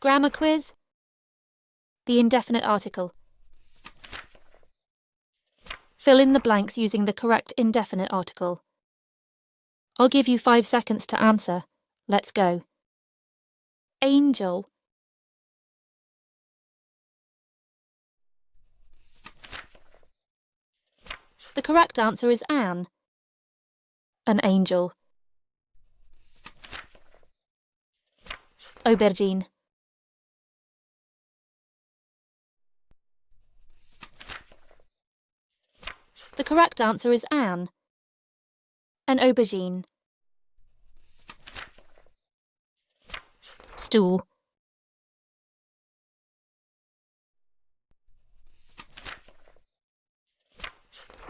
Grammar quiz. The indefinite article. Fill in the blanks using the correct indefinite article. I'll give you 5 seconds to answer. Let's go. Angel. The correct answer is Anne. An angel. Aubergine. The correct answer is Anne. An aubergine. Stool.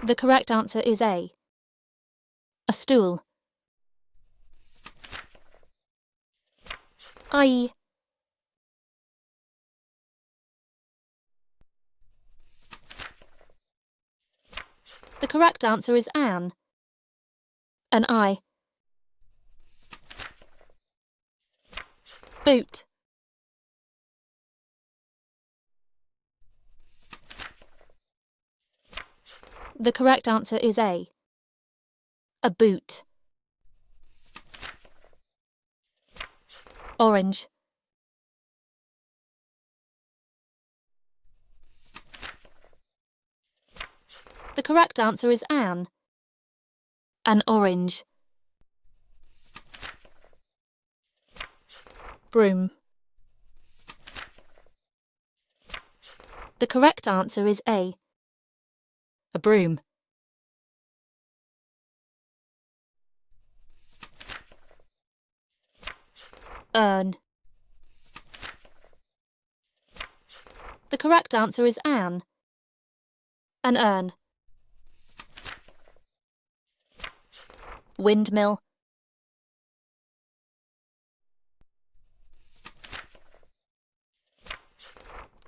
The correct answer is A. A stool. I. The correct answer is Anne. An eye. Boot. The correct answer is A. A boot. Orange. The correct answer is Anne. An orange. Broom. The correct answer is A. A broom. Urn. The correct answer is Anne. An urn. Windmill.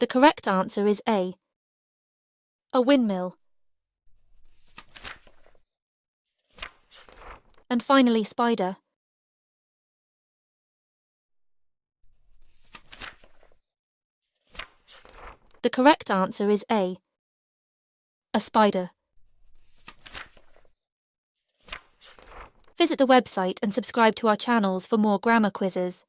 The correct answer is A. A windmill. And finally, spider. The correct answer is A. A spider. Visit the website and subscribe to our channels for more grammar quizzes.